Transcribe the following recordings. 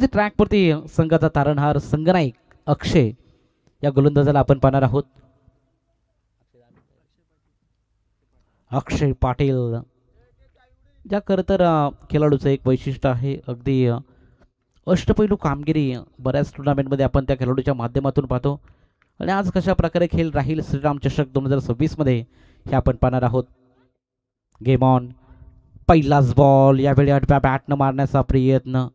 ट्रॅकवरती संघाचा तारणहार संघनायक अक्षय या गोलंदाजाला आपण पाहणार आहोत. अक्षय पाटील ज्या खरं तर खेळाडूचं एक वैशिष्ट्य आहे, अगदी अष्टपैलू कामगिरी बऱ्याच टुर्नामेंटमध्ये आपण त्या खेळाडूच्या माध्यमातून पाहतो. आणि आज कशा प्रकारे खेळ राहील श्रीराम चषक 2026 हे आपण पाहणार आहोत. Game on. पहिलाच बॉल, यावेळी आडव्या बॅटनं मारण्याचा प्रयत्न.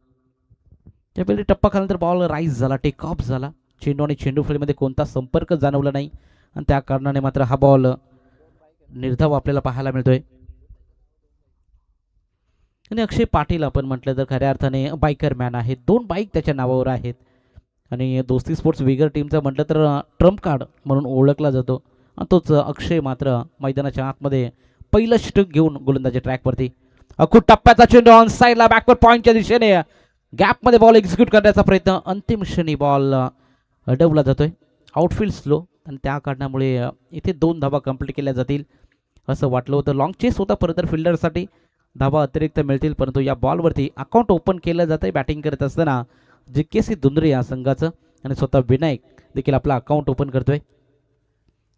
त्यावेळी टप्पा खाल्यानंतर बॉल राईज झाला, टेक ऑफ झाला. चेंडू आणि चेंडू फळीमध्ये कोणता संपर्क जाणवला नाही आणि त्या कारणाने मात्र हा बॉल निर्धाव आपल्याला पाहायला मिळतोय. आणि अक्षय पाटील आपण म्हटलं तर खऱ्या अर्थाने बायकर मॅन आहे. 2 बाईक त्याच्या नावावर आहेत आणि दोस्ती स्पोर्ट्स वेगर टीमचं म्हटलं तर ट्रम्प कार्ड म्हणून ओळखला जातो. आणि तोच अक्षय मात्र मैदानाच्या आतमध्ये पहिलं षटक घेऊन गोलंदाजी ट्रॅकवरती. अखूट टप्प्याचा चेंडू ऑन साईडला बॅकवर्ड पॉईंटच्या दिशेने गॅपमध्ये बॉल एक्झिक्यूट करण्याचा प्रयत्न. अंतिम क्षणी बॉल अडवला जातोय. आउटफील्ड स्लो आणि त्या कारणामुळे इथे 2 धावा कंप्लीट केल्या जातील असं वाटलं होतं. लॉंग चेस होता परत फिल्डरसाठी, धावा अतिरिक्त मिळतील, परंतु या बॉलवरती अकाउंट ओपन केलं जातं बॅटिंग करत असताना. जिकेसी दुंद्रे या संघाचं आणि स्वतः विनायक देखील आपला अकाउंट ओपन करतोय.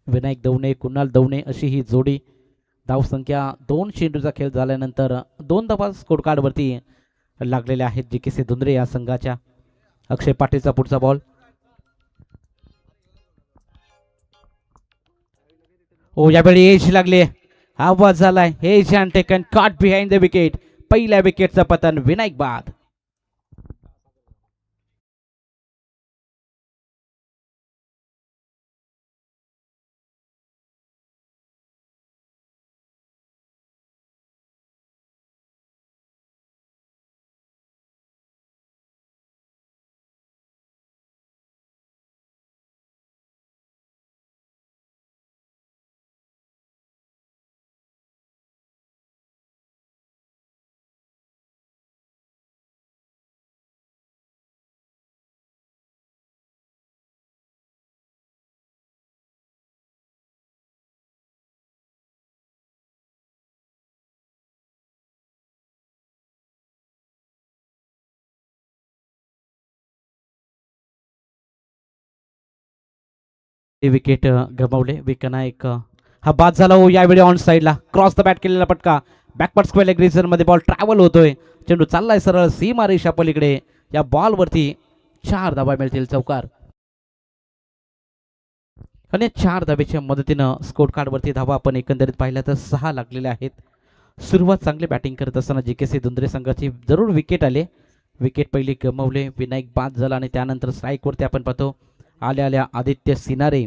विनायक दवणे, कुणाल दवणे अशी ही जोडी. धावसंख्या 2 चेंडूचा खेळ झाल्यानंतर 2 धावा स्कोर कार्डवरती लागलेल्या आहेत जिकेसी दुंद्रे या संघाच्या. अक्षय पाटीलचा पुढचा बॉल. हो, यावेळी एज लागली, आवाज झालाय. Edge and taken caught behind the wicket. पहिल्या विकेटचं पतन विनायक बाद. विकेट गमावले. विनायक हा बाद झाला. हो, यावेळी ऑन साईडला क्रॉस द बॅट केलेला पटका. बॅकवर्ड स्क्वेअर लेग रिजन मध्ये बॉल ट्रॅव्हल होतोय. चेंडू चाललाय सरळ सीमा रेषा पलीकडे. या बॉलवरती 4 धावा मिळतील, चौकार. आणि 4 धावेच्या मदतीनं स्कोर कार्डवरती धावा आपण एकंदरीत पाहिल्या तर 6 लागलेल्या आहेत. सुरुवात चांगली बॅटिंग करत असताना जिकेसी दुंद्रे संघाची जरूर विकेट आले. विकेट पहिली गमावले. विनायक बाद झाला आणि त्यानंतर स्ट्राईकवरती आपण पाहतो आल्या आल्या आदित्य सिनारे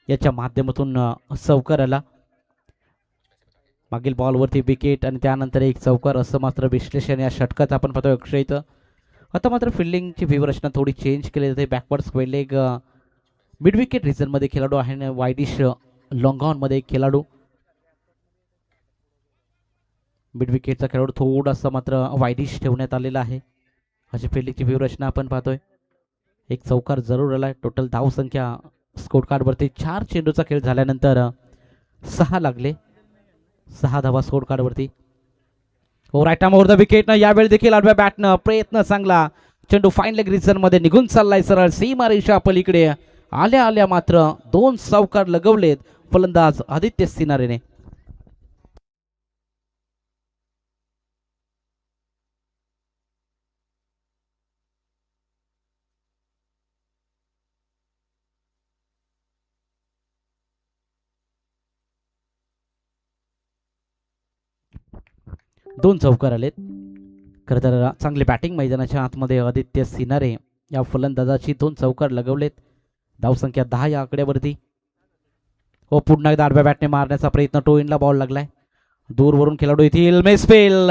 याच्या माध्यमातून चौकार आला. मागील बॉलवरती विकेट आणि त्यानंतर एक चौकार असं मात्र विश्लेषण या षटकात आपण पाहतोय अक्षयचं. आता मात्र फिल्डिंगची व्यूहरचना थोडी चेंज केली जाते. Backward square leg mid wicket रिजनमध्ये खेळाडू आहे आणि वायडिश लॉंग ऑनमध्ये एक खेळाडू. मिड विकेटचा खेळाडू थोडासा मात्र वायडिश ठेवण्यात आलेला आहे. अशी फिल्डिंगची व्यूहरचना आपण पाहतोय. एक चौकार जरूर आलाय. टोटल धावसंख्या स्कोर कार्डवरती 4 चेंडूचा खेळ झाल्यानंतर 6 लागले. 6 धावा स्कोर कार्डवरती. हो, right arm over the wicket ना यावेळी देखील आडव्या बॅटनं प्रयत्न चांगला. चेंडू फाईन लेग रिजन मध्ये निघून चाललाय सरळ सीमा रेषा पलीकडे. आल्या आल्या मात्र 2 चौकार लगवलेत फलंदाज आदित्य सिनारेने. दोन चौकार आलेत. खरं तर चांगली बॅटिंग मैदानाच्या आतमध्ये आदित्य सिनारे या फलंदाजाची 2 चौकार लगवलेत. धावसंख्या 10 या आकड्यावरती. हो, पुन्हा एकदा आडव्या बॅटने मारण्याचा प्रयत्न. टोइनला बॉल लागलाय. दूरवरून खेळाडू येथील मेसफिल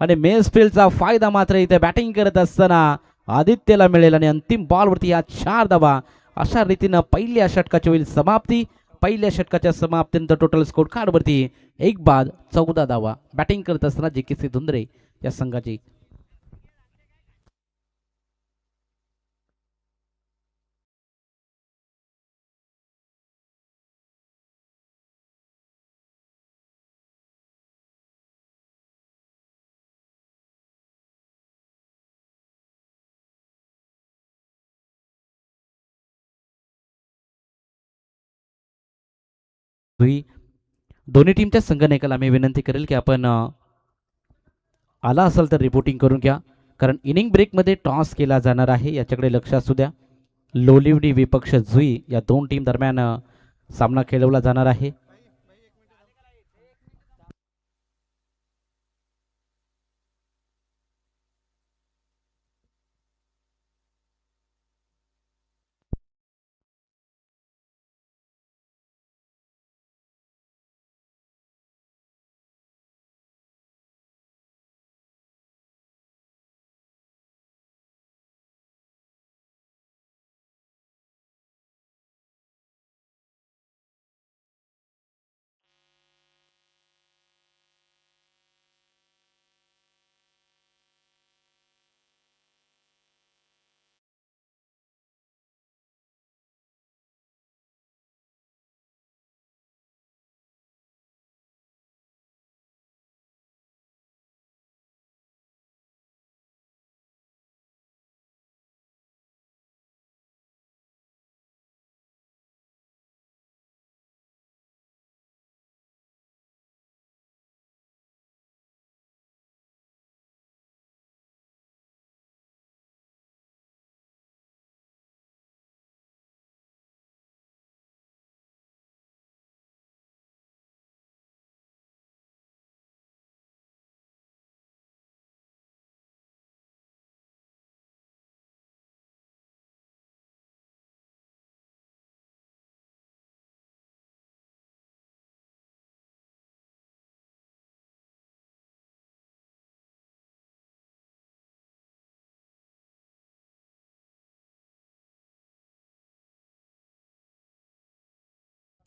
आणि मेसफिलचा फायदा मात्र इथे बॅटिंग करत असताना आदित्यला मिळेल आणि अंतिम बॉलवरती या 4 धावा. अशा रीतीनं पहिल्या षटकाची होईल समाप्ती. पहिल्या षटकाच्या समाप्तीनंतर टोटल स्कोर कार्डवरती 1 बाद 14 धावा. बॅटिंग करत असताना जिकेसी धुंद्रे या संघाची. जुई दोन्ही टीमच्या संघनायकाला मी विनंती करेल की आपण आला असाल तर रिपोर्टिंग करून घ्या, कारण इनिंग ब्रेकमध्ये टॉस केला जाणार आहे, याच्याकडे लक्ष असू द्या. लोलिवडी विपक्ष जुई या दोन टीम दरम्यान सामना खेळवला जाणार आहे.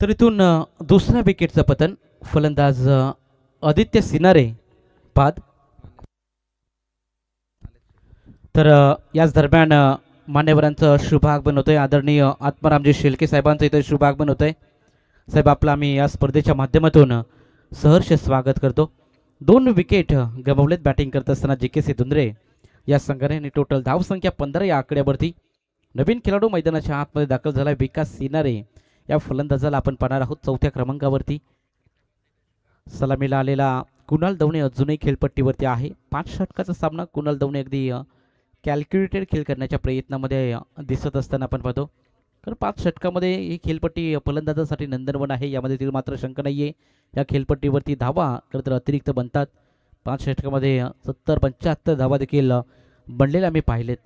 तर इथून दुसऱ्या विकेटचं पतन, फलंदाज आदित्य सिनारे बाद. तर याच दरम्यान मान्यवरांचं शुभागमन होतंय. आदरणीय आत्मारामजी शेळके साहेबांचं इथं शुभागमन होतंय. साहेब आपलं आम्ही या स्पर्धेच्या माध्यमातून सहर्ष स्वागत करतो. दोन विकेट गमावलेत बॅटिंग करत असताना JKC धुंद्रे या संघाने, आणि टोटल धावसंख्या 15 या आकड्यावरती. नवीन खेळाडू मैदानाच्या आतमध्ये दाखल झाला विकास सिनारे या फलंदाजाला आपण पाहणार आहोत चौथ्या क्रमांकावरती. सलामीला आलेला कुणाल दवणे अजूनही खेळपट्टीवरती आहे. 5 षटकाचा सामना. कुणाल दवणे अगदी कॅल्क्युलेटेड खेळ करण्याच्या प्रयत्नामध्ये दिसत असताना आपण पाहतो. तर 5 षटकामध्ये ही खेळपट्टी फलंदाजासाठी नंदनवन आहे, यामध्ये तील मात्र शंका नाही आहे. या खेळपट्टीवरती धावा तर अतिरिक्त बनतात. 5 षटकामध्ये 70-75 धावा देखील बनलेल्या आम्ही पाहिलेत.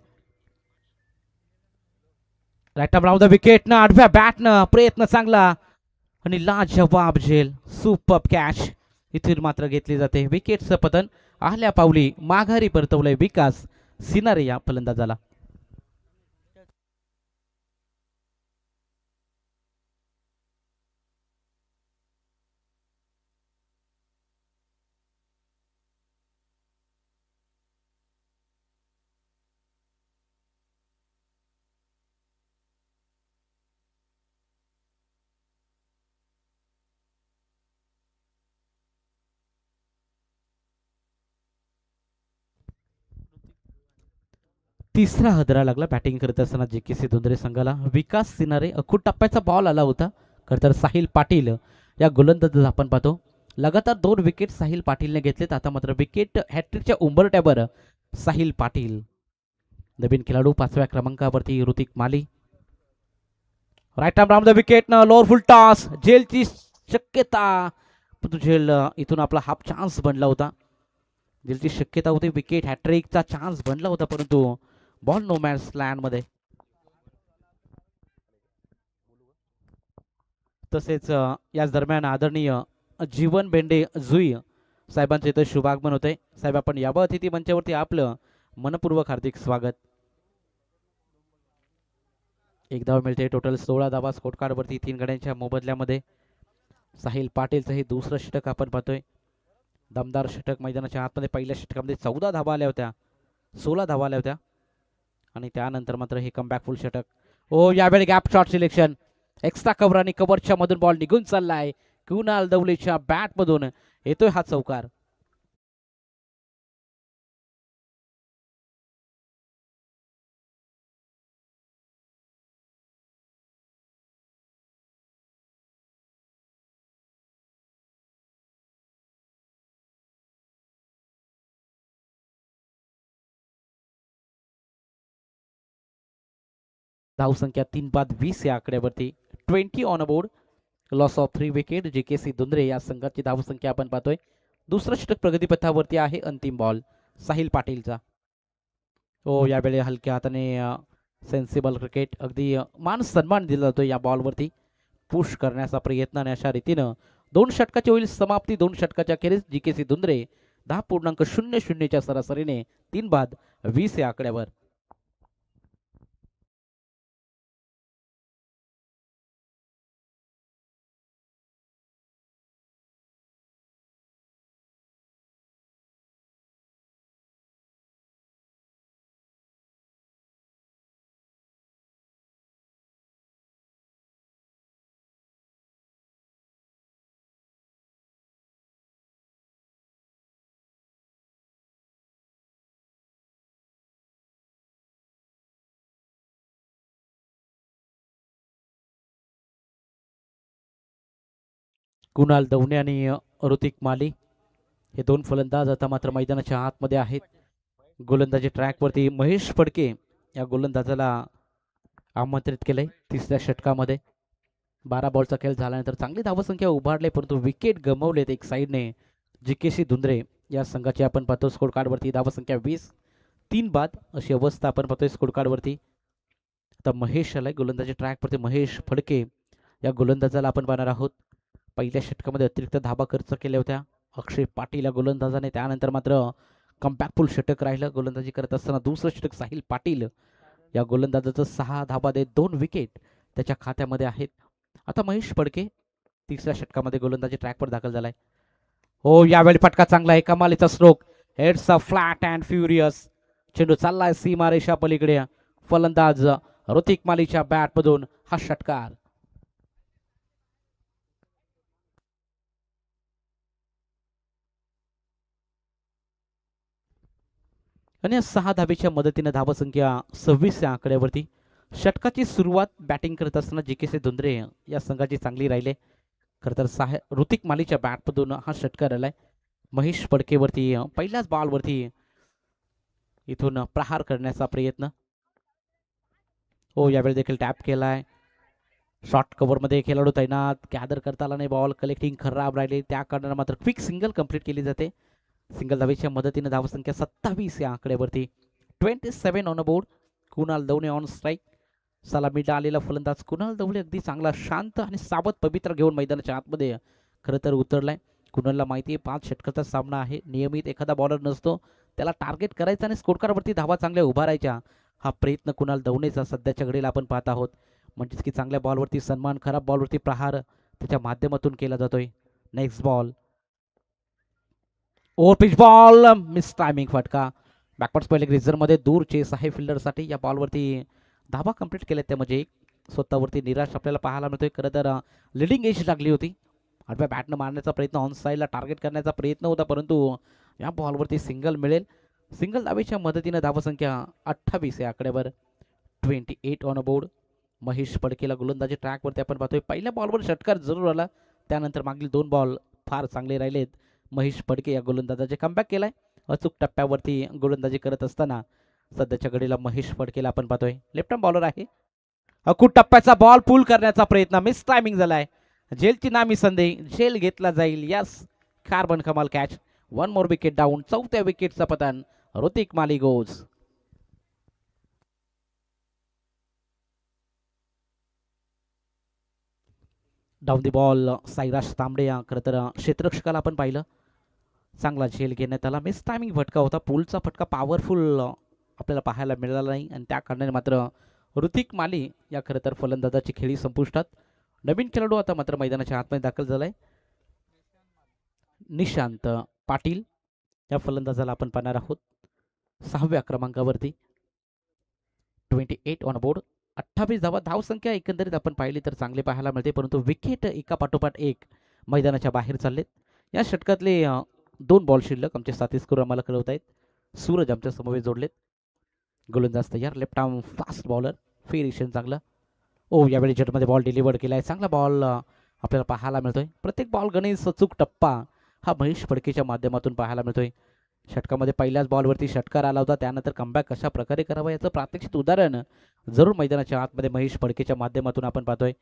Right arm round the wicket ना, आडव्या बॅटनं प्रयत्न चांगला आणि लाजवाब झेल, सुपर कॅच इथून मात्र घेतली जाते. विकेटचं पतन आहल्या पावली माघारी परतवलंय विकास सिनारे या फलंदाजाला. तिसरा हदरा लागला बॅटिंग करत असताना JKC धुंद्रे संघाला. विकास सिनारे अखूट टप्प्याचा बॉल आला होता. खरं तर साहिल पाटील या गोलंदाज आपण पाहतो. लगातार 2 विकेट साहिल पाटीलने घेतलेत. आता मात्र विकेट हॅट्रिकच्या उंबरट्यावर साहिल पाटील. नवीन खेळाडू 5व्या क्रमांकावरती Hrithik Mali. Right arm round the wicket ना, लोअर फुल टॉस, झेलची शक्यता, पण झेल इथून आपला हाफ चान्स बनला होता. झेलची शक्यता होती, विकेट हॅट्रिकचा चान्स बनला होता, परंतु बॉल नो मॅन्स लँड मध्ये. तसेच याच दरम्यान आदरणीय जीवन बेंडे जुई साहेबांचे इथं शुभागमन होते. साहेब आपण यावं अतिथी मंचावरती, आपलं मनपूर्वक हार्दिक स्वागत. एक धाव मिळते. टोटल 16 धावा स्कोर कार्ड वरती 3 गड्यांच्या मोबदल्यामध्ये. साहिल पाटीलचं हे दुसरं षटक आपण पाहतोय. दमदार षटक मैदानाच्या आतमध्ये. पहिल्या षटकामध्ये 14 धावा आल्या होत्या, 16 धावा आल्या होत्या, आणि त्यानंतर मात्र हे कमबॅक फुल षटक. ओ यावेळी gap shot selection, extra cover आणि कव्हरच्या मधून बॉल निघून चाललाय. कुणाल दवलेच्या बॅट मधून येतोय हा चौकार. धावसंख्या 3 बाद 20 या आकड्यावरती. 20 on board. Loss of 3 wicket. JKC दुंद्रे या संघाची धावसंख्या आपण पाहतोय. दुसरं षटक प्रगतीपथावरती आहे. अंतिम बॉल साहिल पाटीलचा. हो, यावेळी हलक्या हाताने सेन्सिबल क्रिकेट, अगदी मान सन्मान दिला जातो या बॉलवरती. पुश करण्याचा प्रयत्न आणि अशा रीतीनं 2 षटकाची होईल समाप्ती. 2 षटकाच्या अखेरीस JKC दुंद्रे 10.00 सरासरीने 3 बाद 20 या आकड्यावर. कुणाल दवणे आणि ऋतिक माली हे 2 फलंदाज आता मात्र मैदानाच्या आतमध्ये आहेत. गोलंदाजी ट्रॅकवरती महेश फडके या गोलंदाजाला आमंत्रित केलंय. तिसऱ्या षटकामध्ये 12 बॉलचा खेळ झाल्यानंतर चांगली धावसंख्या उभारले, परंतु विकेट गमावलेत एक साईडने. JKC दुंद्रे या संघाची आपण पाहतो स्कोर कार्डवरती धावसंख्या 20. 3 बाद अशी अवस्था आपण पाहतोय स्कोर कार्डवरती. आता महेश आलाय गोलंदाजी ट्रॅकवरती. महेश फडके या गोलंदाजाला आपण पाहणार आहोत. पहिल्या षटकामध्ये अतिरिक्त धाबा खर्च केल्या होत्या अक्षय पाटील या गोलंदाजाने. त्यानंतर मात्र कमबॅकफुल षटक राहिलं गोलंदाजी करत असताना. दुसरं षटक साहिल पाटील या गोलंदाजाचं 6 धाबा देत 2 विकेट त्याच्या खात्यामध्ये आहेत. आता महेश फडके तिसऱ्या षटकामध्ये गोलंदाजी ट्रॅकवर दाखल झालाय. हो, यावेळी फटका चांगला आहे. कमालीचा stroke. Heads a flat and furious. चेंडू चाललाय सीमारेषा पलीकडे. फलंदाज ऋतिक मालीच्या बॅटमधून हा षटकार. आणि 6 धाबेच्या मदतीने धावसंख्या 26 या आकड्यावरती. षटकाची सुरुवात बॅटिंग करत असताना JKC दुंद्रे या संघाची चांगली राहिले. खरं तर ऋतिक मालीच्या बॅटमधून हा षटकार आलाय. महेश फडकेवरती पहिल्याच बॉलवरती इथून प्रहार करण्याचा प्रयत्न. हो, यावेळी देखील टॅप केलाय. शॉर्ट कव्हरमध्ये खेळाडू तैनात. गॅदर करता आला नाही. बॉल कलेक्टिंग खराब राहिले, त्या कारणाने मात्र क्विक सिंगल कंप्लीट केली जाते. सिंगल धावेच्या मदतीने धावसंख्या 27 या आकड्यावरती. 27 on board. Kunal Davane on strike. सलामीला आलेला फलंदाज कुणाल दवणे अगदी चांगला शांत आणि सावध पवित्र घेऊन मैदानाच्या आतमध्ये खरं तर उतरलाय. कुणालला माहिती आहे 5 षटकाचा सामना आहे. नियमित एखादा बॉलर नसतो, त्याला टार्गेट करायचा आणि स्कोरकार्डवरती धावा चांगल्या उभारायच्या. हा प्रयत्न कुणाल दवणेचा सध्याच्या घडीला आपण पाहत आहोत. म्हणजेच की चांगल्या बॉलवरती सन्मान, खराब बॉलवरती प्रहार त्याच्या माध्यमातून केला जातोय. Next ball. Over pitch ball. Miss timing फटका. बॅकवर्ड स्पेलिंग रिझर्वमध्ये दूर चेस आहे फिल्डरसाठी. या बॉलवरती धाबा कंप्लीट केल्यात, त्यामध्ये स्वतःवरती निराश आपल्याला पाहायला मिळतोय. खरं तर लिडिंग एज लागली होती. आडव्या बॅटनं मारण्याचा प्रयत्न, ऑन साईडला टार्गेट करण्याचा प्रयत्न होता, परंतु या बॉलवरती सिंगल मिळेल. सिंगल धावेच्या मदतीनं धावसंख्या 28 या आकड्यावर. 28 ऑन बोर्ड. महेश फडकेला गोलंदाजी ट्रॅकवरती आपण पाहतोय. पहिल्या बॉलवर षटकार जरूर आला, त्यानंतर मागील 2 बॉल फार चांगले राहिलेत. महेश फडके या गोलंदाजाचे कमबॅक केलाय. अचूक टप्प्यावरती गोलंदाजी करत असताना सध्याच्या घडीला महेश फडकेला आपण पाहतोय. लेफ्ट आर्म बॉलर आहे. अचूक टप्प्याचा बॉल पुल करण्याचा प्रयत्न, मिस टायमिंग झालाय. झेलची नामी संधी, झेल घेतला जाईल. यस, कार्बन कमाल कॅच. 1 more wicket down. 4थ्या विकेटचं पतन. Hrithik Mali goes. Down the ball. Sairaj Tambde या खरं तर क्षेत्ररक्षकाला आपण पाहिलं, चांगला झेल घेण्यात आला. मिस टायमिंग फटका होता. पुलचा फटका पॉवरफुल आपल्याला पाहायला मिळाला नाही आणि त्या कारणाने मात्र ऋतिक माली या खरं तर फलंदाजाची खेळी संपुष्टात. नवीन खेळाडू आता मात्र मैदानाच्या आतमध्ये दाखल झालाय. निशांत पाटील या फलंदाजाला आपण पाहणार आहोत 6व्या क्रमांकावरती. 28 ऑन बोर्ड. 28 धावा. धावसंख्या एकंदरीत आपण पाहिली तर चांगली पाहायला मिळते, परंतु विकेट एका पाठोपाठ एक मैदानाच्या बाहेर चाललेत. या षटकातले 2 बॉल शिल्लक आमचे साथी स्कोर आम्हाला कळवत आहेत. सूरज आमच्या समवेत जोडलेत. गोलंदाज तयार. Left arm fast bowler. फेरिशन चांगला. ओ, यावेळी जटमध्ये बॉल डिलिव्हर केला आहे. चांगला बॉल आपल्याला पाहायला मिळतोय. प्रत्येक बॉल गणेश अचूक टप्पा हा महेश फडकेच्या माध्यमातून पाहायला मिळतोय. षटकामध्ये पहिल्याच बॉलवरती षटकार आला होता, त्यानंतर कमबॅक कशा प्रकारे करावा याचं प्रात्यक्षिक उदाहरण जरूर मैदानाच्या आतमध्ये महेश फडकेच्या माध्यमातून आपण पाहतोय.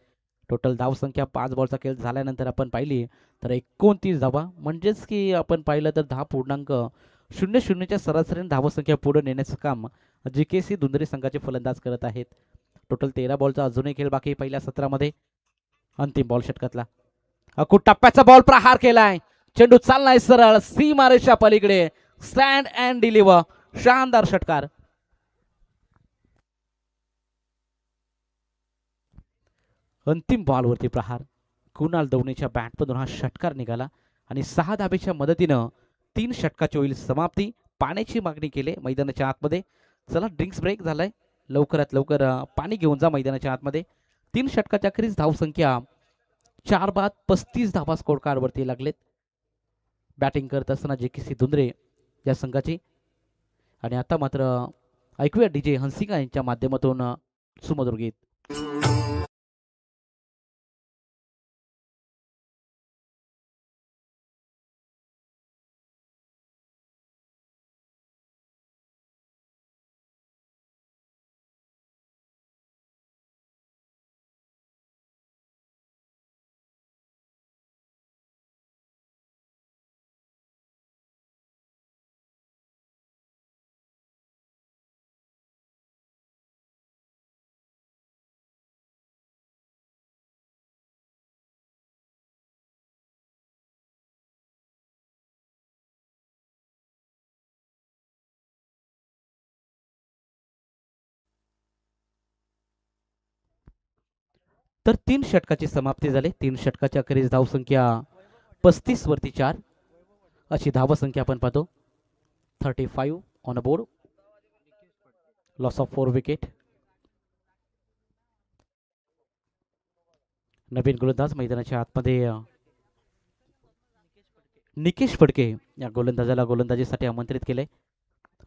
टोटल धावसंख्या 5 बॉलचा खेळ झाल्यानंतर आपण पाहिली तर 29 धावा, म्हणजेच की आपण पाहिलं तर 10.00च्या सरासरीने धावसंख्या पुढे नेण्याचं काम GKC दुंदरी संघाचे फलंदाज करत आहेत. टोटल 13 बॉलचा अजूनही खेळ बाकी पहिल्या सत्रामध्ये. अंतिम बॉल षटकातला टप्प्याचा बॉल प्रहार केलाय, चेंडू चाललाय सरळ सीमारेषा पलीकडे, स्टँड अँड डिलिव्हर, शानदार षटकार. अंतिम बॉलवरती प्रहार, कुणाल दवणेच्या बॅटमधून हा षटकार निघाला आणि 6 धाबेच्या मदतीनं 3 षटकाची होईल समाप्ती. पाण्याची मागणी केली मैदानाच्या आतमध्ये. चला ड्रिंक्स ब्रेक झालाय, लवकरात लवकर पाणी घेऊन जा मैदानाच्या आतमध्ये. 3 षटकाच्या अखेरीस धावसंख्या 4 बाद 35 धाबा स्कोर कार्डवरती लागलेत. बॅटिंग करत असताना JKC दुंद्रे या संघाची. आणि आता मात्र ऐकूया DJ हंसिका यांच्या माध्यमातून सुमधुर गीत. तर 3 षटकाची समाप्ती झाली. 3 षटकाच्या अखेरीस धावसंख्या 35 वरती 4 अशी धावसंख्या आपण पाहतो. 35 on a board, loss of 4 wicket. नवीन गोलंदाज मैदानाच्या आतमध्ये निकेश फडके या गोलंदाजाला गोलंदाजीसाठी आमंत्रित केले.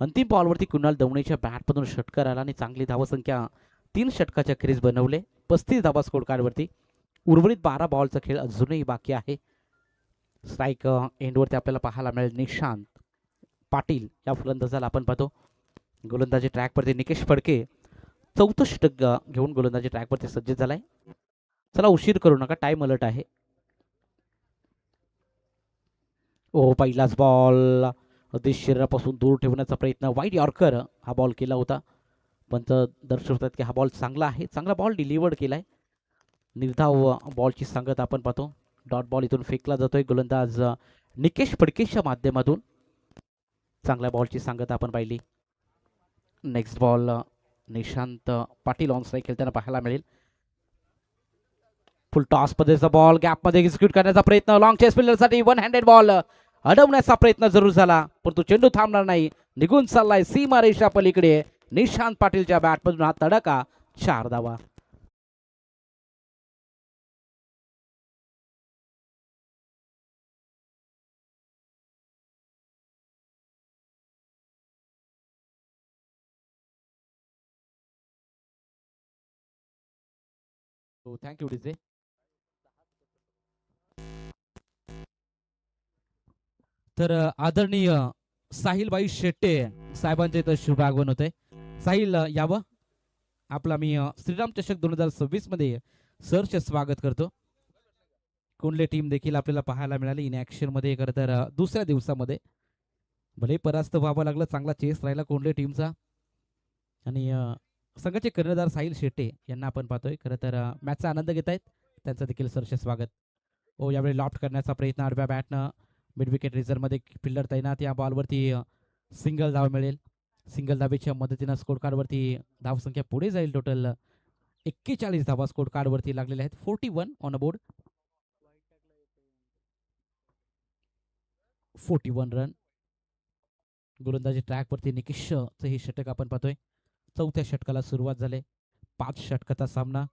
अंतिम बॉलवरती कुणाल दवणेच्या बॅटमधून षटकार आला आणि चांगली धावसंख्या 3 षटकाच्या अखेरीस बनवले. 35 धाबा स्कोर कार्डवरती. उर्वरित 12 बॉलचा खेळ अजूनही बाकी आहे. स्ट्राईक एंडवरती आपल्याला पाहायला मिळेल निशांत पाटील या फलंदाजाला आपण पाहतो. गोलंदाजी ट्रॅकवरती निकेश फडके 4थं षटक घेऊन गोलंदाजी ट्रॅकवरती सज्ज झालाय. चला उशीर करू नका, टाइम अलर्ट आहे. पहिलाच बॉल अगदी शरीरापासून दूर ठेवण्याचा प्रयत्न, वाईड यॉर्कर हा बॉल केला होता. पंच दर्शवतात की हा बॉल चांगला आहे, चांगला बॉल डिलिव्हर्ड केलाय. निर्धाव बॉलची सांगत आपण पाहतो. डॉट बॉल इथून फेकला जातोय गोलंदाज निकेश फडकेच्या माध्यमातून. चांगल्या बॉलची सांगत आपण पाहिली. Next ball Nishant Patil on strike खेळताना पाहायला मिळेल. फुल टॉस पद्धतीचा बॉल गॅपमध्ये एक्झिक्यूट करण्याचा प्रयत्न, लॉंग चेस फिल्डरसाठी 1 हँडेड बॉल अडवण्याचा प्रयत्न जरूर झाला, परंतु चेंडू थांबणार नाही, निघून चाललाय सीमारेषा पलीकडे. निशांत पाटीलच्या बॅटमधून हा तडका, 4 धावा. Thank you DJ. तर आदरणीय साहिलबाई शेट्टे साहेबांचे इथं शुभ आगमन होते. साहिल यावं. आपला मी श्रीराम चषक 2026 मध्ये सरचे स्वागत करतो. कोणले टीम देखील आपल्याला पाहायला मिळाली इन ॲक्शन मध्ये. खरं तर दुसऱ्या दिवसामध्ये भले परास्त व्हावं लागलं, चांगला चेस राहिला कोणले टीमचा. आणि संघाचे कर्णधार साहिल शेट्टे यांना आपण पाहतोय. खरं तर मॅचचा आनंद घेत आहेत, त्यांचं देखील सरचे स्वागत. यावेळी लॉफ्ट करण्याचा प्रयत्न आडव्या बॅटनं, मिड विकेट रिझर्वमध्ये फिल्डर तैनात. या बॉलवरती सिंगल धाव मिळेल. सिंगल धावेच्या मदतीनं स्कोर कार्डवरती धावसंख्या पुढे जाईल. टोटल 41 धावा स्कोर कार्डवरती लागलेल्या आहेत. 41 ऑन अ बोर्ड, 41 रन. गोलंदाजी ट्रॅकवरती निकेशचं हे षटक आपण पाहतोय. 4थ्या षटकाला सुरुवात झाली. 5 षटकाचा सामना.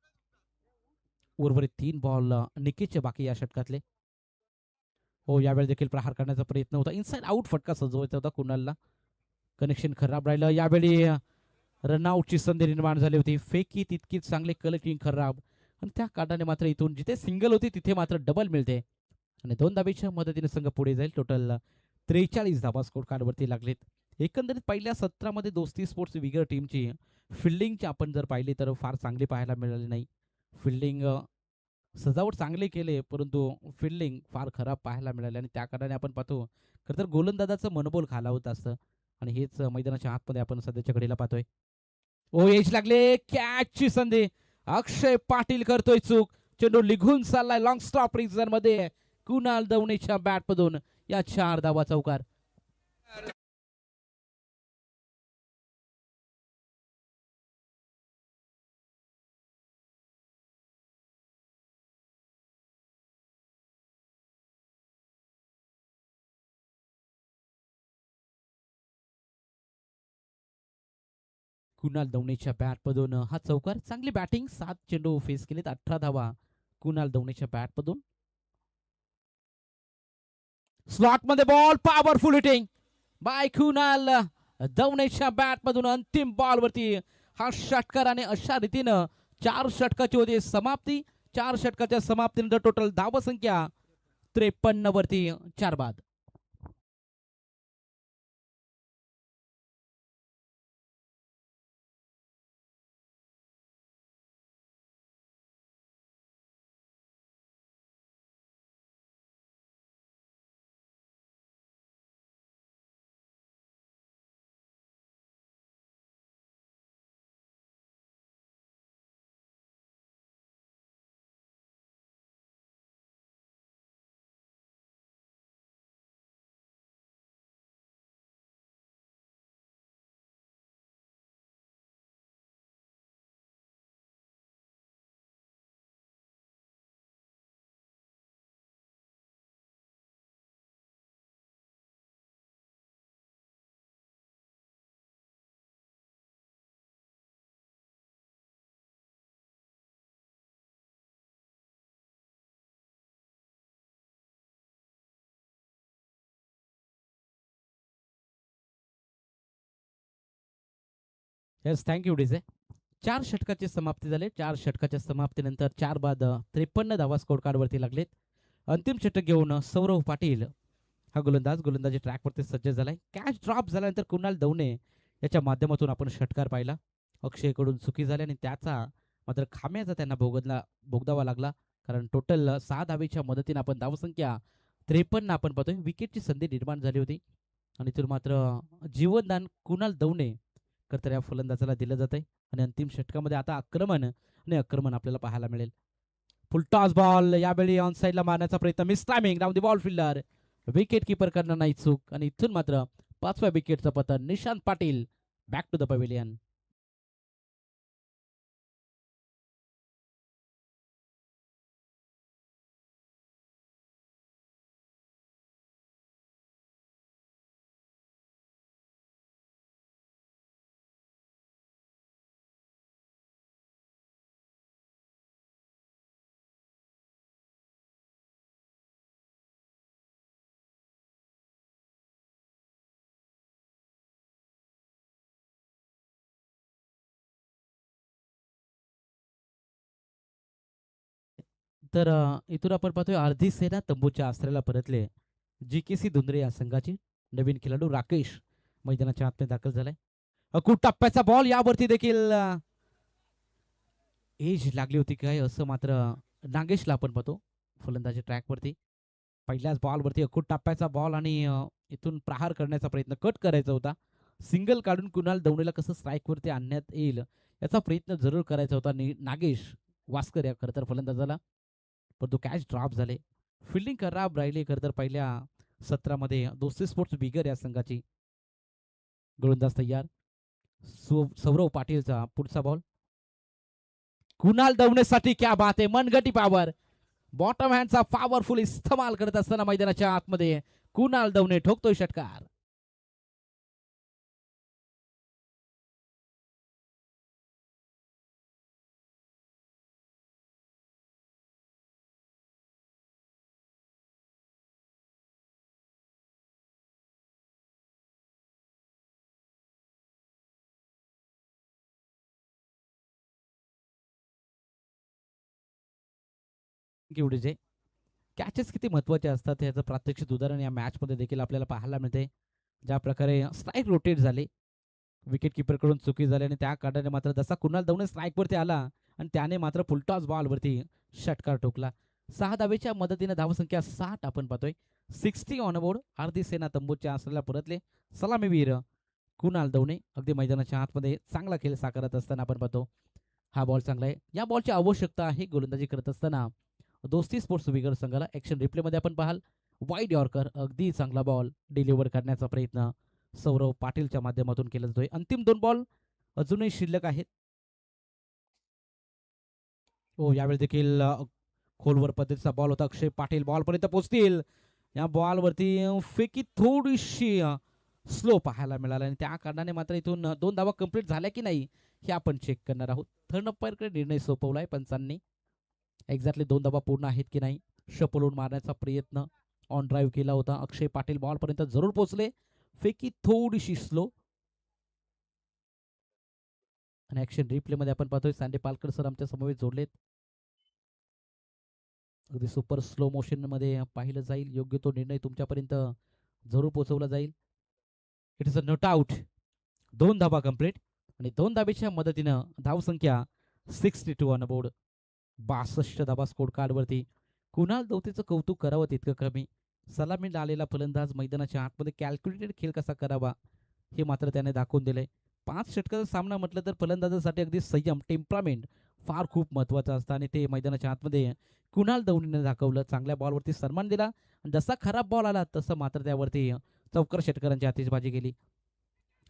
उर्वरित 3 बॉल निकेशचे बाकी या षटकातले. यावेळी देखील प्रहार करण्याचा प्रयत्न होता. इनसाइड आउट फटका सजवायचा होता कुणालला, कनेक्शन खराब राहिलं. यावेळी रनआउटची संधी निर्माण झाली होती. फेकी तितकीच चांगली, कलेक्टिंग खराब. आणि त्या कारणाने मात्र इथून जिथे सिंगल होती तिथे मात्र डबल मिळते आणि 2 धावेच्या मदतीने संघ पुढे जाईल. टोटल 43 धावा स्कोर कार्डवरती लागलेत. एकंदरीत पहिल्या सत्रामध्ये दोस्ती स्पोर्ट्स विगर टीमची फिल्डिंगची आपण जर पाहिली तर फार चांगली पाहायला मिळाली नाही. फिल्डिंग सजावट चांगली केली परंतु फिल्डिंग फार खराब पाहायला मिळाली आणि त्या कारणाने आपण पाहतो खरं तर गोलंदाजाचं मनोबल खालावत असतं आणि हेच मैदानाच्या आतमध्ये आपण सध्याच्या घडीला पाहतोय. ओ एज लागले कॅचची संधी. अक्षय पाटील करतोय चूक. चेंडू निघून चाललाय लॉंग स्टॉप रिझन मध्ये. कुणाल दवणेच्या बॅट मधून या 4 धावा चौकार. कुणाल दवणेच्या बॅट मधून हा चौकार. चांगली बॅटिंग. 7 चेंडू फेस केलेत. 18 धावा कुणाल दवणेच्या बॅट मधून. स्लॉट मध्ये ball. Powerful hitting by Kunal दवणेच्या बॅट मधून. अंतिम बॉल वरती हा षटकार आणि अशा रीतीनं 4 षटकाची होती समाप्ती. 4 षटकाच्या समाप्तीनंतर टोटल धाव संख्या 53 वरती 4 बाद. Yes thank you DJ. 4 षटकाची समाप्ती झाली. 4 षटकाच्या समाप्तीनंतर 4 बाद 53 धावा स्कोर कार्डवरती लागलेत. अंतिम षटक घेऊन सौरव पाटील हा गोलंदाजी ट्रॅकवरती सज्ज झालाय. कॅच ड्रॉप झाल्यानंतर कुणाल दवणे याच्या माध्यमातून आपण षटकार पाहिला. अक्षयकडून चुकी झाली आणि त्याचा मात्र खाम्याचा त्यांना भोगदावा लागला. कारण टोटल 6 धावेच्या मदतीने आपण धावसंख्या 53 आपण पाहतोय. विकेटची संधी निर्माण झाली होती आणि इथून मात्र जीवनदान कुणाल दवणे तर या फलंदाजाला दिलं जात आहे आणि अंतिम षटकामध्ये आता आक्रमण आपल्याला पाहायला मिळेल. फुल टॉस बॉल यावेळी ऑन साईडला मारण्याचा प्रयत्न. Miss timing down the ball fielder. Wicket keeper करणं नाही चूक आणि इथून मात्र 5व्या विकेटचं पतन. Nishant Patil back to the pavilion. तर इथून आपण पाहतोय अर्धी सेना तंबूच्या आश्रयाला परतले. GKC धुंद्रे या संघाची नवीन खेळाडू राकेश मैदानाच्या आतमध्ये दाखल झालाय. अकूट टप्प्याचा बॉल यावरती देखील एज लागली होती काय असं मात्र नागेशला आपण पाहतो फलंदाजी ट्रॅकवरती. पहिल्याच बॉलवरती अकूट टप्प्याचा बॉल आणि इथून प्रहार करण्याचा प्रयत्न कट करायचा होता. सिंगल काढून कुणाल दवणेला कसं स्ट्राईकवरती आणण्यात येईल याचा प्रयत्न जरूर करायचा होता नागेश वास्कर या खरं तर फलंदाजाला. परंतु कॅच ड्रॉप झाले. फिल्डिंग खराब राहिली खरं तर पहिल्या सत्रामध्ये. दोस्ती स्पोर्ट्स बिगर या संघाची गोलंदाज तयार. सौरव पाटीलचा पुढचा बॉल. कुणाल दवणेसाठी क्या बात आहे. मनगटी पॉवर. बॉटम हँडचा पॉवरफुल इस्तेमाल करत असताना मैदानाच्या आतमध्ये कुणाल दवणे ठोकतोय षटकार. कॅचेस किती महत्त्वाचे असतात याचं प्रात्यक्षिक उदाहरण या मॅचमध्ये देखील आपल्याला पाहायला मिळते. ज्या प्रकारे स्ट्राईक रोटेट झाली, विकेट किपरकडून चुकी झाली आणि त्या कारणाने मात्र जसा कुणाल दवणे स्ट्राईकवरती आला आणि त्याने मात्र फुलटॉस बॉलवरती षटकार ठोकला. 6 धावेच्या मदतीने धावसंख्या 60 आपण पाहतोय. 60 ऑन बोर्ड. अर्धी सेना तंबूच्या आसऱ्याला परतले सलामीवीर कुणाल दवणे. अगदी मैदानाच्या आतमध्ये चांगला खेळ साकारत असताना आपण पाहतो. हा बॉल चांगला आहे. या बॉलची आवश्यकता आहे गोलंदाजी करत असताना दोस्ती स्पोर्ट्स विगर संघाला. ॲक्शन रिप्लेमध्ये आपण पाहाल वाईड यॉर्कर, अगदी चांगला बॉल डिलिव्हर करण्याचा प्रयत्न सौरव पाटीलच्या माध्यमातून केला जातोय. अंतिम 2 बॉल अजूनही शिल्लक आहेत. हो, यावेळी देखील खोलवर पद्धतीचा बॉल होता. अक्षय पाटील बॉलपर्यंत पोहोचतील. या बॉलवरती फेकी थोडीशी स्लो पाहायला मिळाला आणि त्या कारणाने मात्र इथून 2 धावा कंप्लीट झाल्या की नाही हे आपण चेक करणार आहोत. थर्ड अंपायरकडे निर्णय सोपवलाय पंचांनी. एक्झॅक्टली 2 धावा पूर्ण आहेत की नाही शपलून मारण्याचा प्रयत्न ऑन ड्राईव्ह केला होता. अक्षय पाटील बॉलपर्यंत जरूर पोहोचले. फेकी थोडीशी स्लो. आणि ॲक्शन रिप्लेमध्ये आपण पाहतोय सांडे पालकर सर आमच्या समवेत जोडलेत. अगदी सुपर स्लो मोशनमध्ये पाहिलं जाईल. योग्य तो निर्णय तुमच्यापर्यंत जरूर पोहोचवला जाईल. It is a not out. 2 धावा कंप्लीट आणि 2 धावेच्या मदतीनं धावसंख्या 62 ऑन बोर्ड. 62 धावा स्कोर कार्डवरती. कुणाल दवतेचं कौतुक करावं तितकं कमी. सलामीला आलेला फलंदाज मैदानाच्या आतमध्ये कॅल्क्युलेटेड खेळ कसा करावा हे मात्र त्याने दाखवून दिलंय. 5 षटकाचा सामना म्हटलं तर फलंदाजासाठी अगदी संयम, टेम्परामेंट फार खूप महत्त्वाचं असतं आणि ते मैदानाच्या आतमध्ये कुणाल दवणीने दाखवलं. चांगल्या बॉलवरती सन्मान दिला आणि जसा खराब बॉल आला तसं मात्र त्यावरती चौकर षटकारांची आतिषबाजी केली.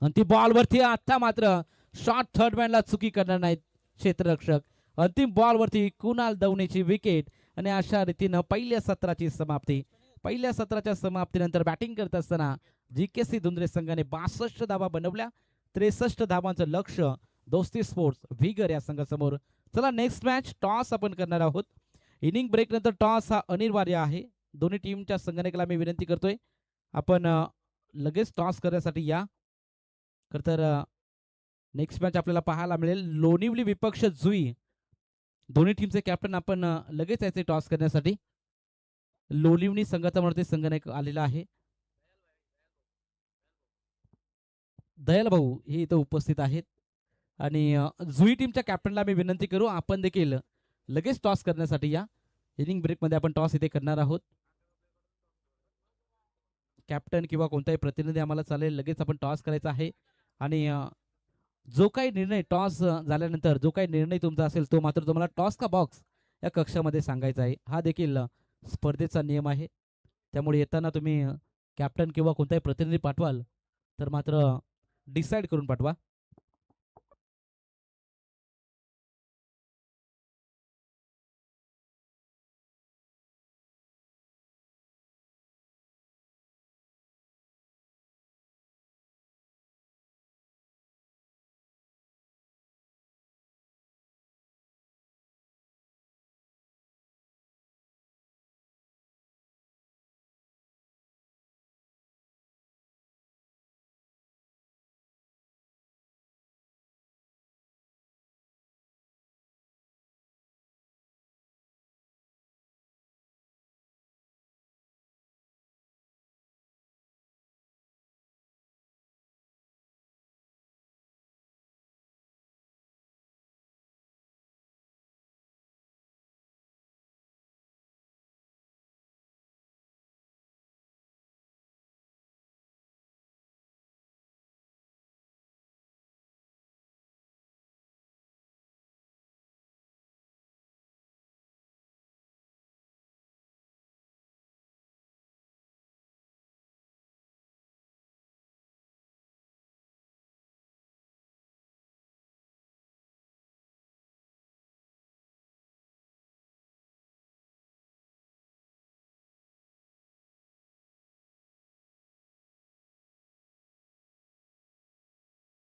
आणि ती बॉलवरती आता मात्र शॉर्ट थर्ड मॅनला चुकी करणार नाहीत क्षेत्ररक्षक. अंतिम बॉलवरती कुणाल दवणीची विकेट आणि अशा रीतीनं पहिल्या सत्राची समाप्ती. पहिल्या सत्राच्या समाप्तीनंतर बॅटिंग करत असताना GKC धुंद्रे संघाने 62 धावा बनवल्या. 63 धावांचं लक्ष दोस्ती स्पोर्ट्स व्हिगर या संघासमोर. चला नेक्स्ट मॅच टॉस आपण करणार आहोत. इनिंग ब्रेक नंतर टॉस हा अनिवार्य आहे. दोन्ही टीमच्या संघटनेला मी विनंती करतोय आपण लगेच टॉस करण्यासाठी या. तर नेक्स्ट मॅच आपल्याला पाहायला मिळेल लोणिवली विपक्ष जुई. दोन्ही टीमचे कॅप्टन आपण लगेच याचे टॉस करण्यासाठी. लोणिवली संघाचा म्हणते संघटक आलेला आहे. दयाल भाऊ हे इथं उपस्थित आहेत आणि जुई टीमच्या कॅप्टनला मी विनंती करू आपण देखील लगेच टॉस करण्यासाठी या. इनिंग ब्रेकमध्ये आपण टॉस इथे करणार आहोत. कॅप्टन किंवा कोणताही प्रतिनिधी आम्हाला चालेल. लगेच आपण टॉस करायचा आहे आणि जो काही निर्णय टॉस झाल्यानंतर जो काही निर्णय तुमचा असेल तो मात्र तुम्हाला टॉस का बॉक्स या कक्षामध्ये सांगायचा आहे. हा देखील स्पर्धेचा नियम आहे. त्यामुळे येताना तुम्ही कॅप्टन किंवा कोणताही प्रतिनिधी पाठवाल तर मात्र डिसाईड करून पाठवा.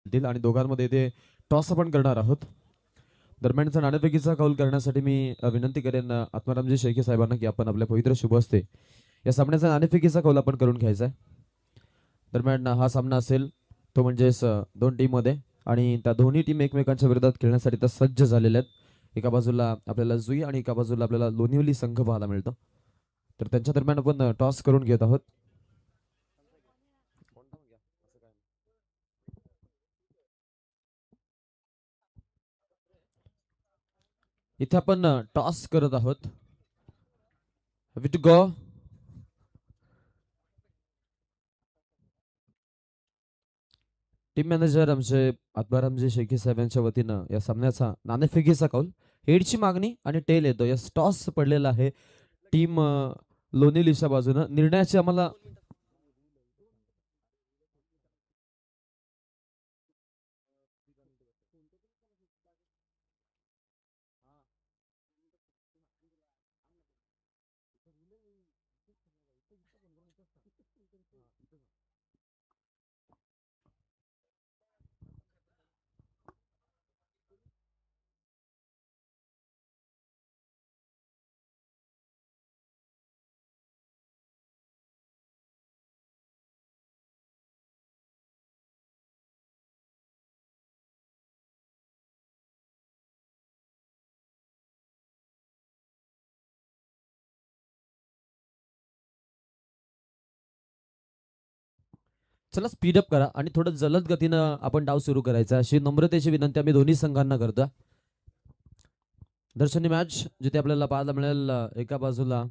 आणि दोघांमध्ये ते टॉस आपण करणार आहोत. दरम्यानचा नाणेफेकीचा कौल करण्यासाठी मी विनंती करेन आत्मारामजी शेळके साहेबांना की आपण आपल्या पवित्र शुभ हस्ते या सामन्याचा नाणेफेकीचा कौल आपण करून घ्यायचा आहे. दरम्यान हा सामना असेल तो म्हणजेच 2 टीममध्ये आणि त्या दोन्ही टीम एकमेकांच्या विरोधात खेळण्यासाठी तर सज्ज झालेल्या आहेत. एका बाजूला आपल्याला जुई आणि एका बाजूला आपल्याला लोणिवली संघ पाहायला मिळतो. तर त्यांच्या दरम्यान आपण टॉस करून घेत आहोत. इथे आपण टॉस करत आहोत. Have to go. Team manager आमचे आत्मारामजी शेळके साहेब यांच्या वतीनं या सामन्याचा नाणेफेकीचा कौल, हेडची मागणी आणि टेल येतो. या टॉस पडलेला आहे टीम लोणेलीच्या बाजूनं. निर्णयाची आम्हाला चला स्पीडअप करा आणि थोडं जलद गतीनं आपण डाव सुरू करायचा अशी नम्रतेची विनंती आम्ही दोन्ही संघांना करतो. दर्शनी मॅच जिथे आपल्याला पाहायला मिळेल एका बाजूला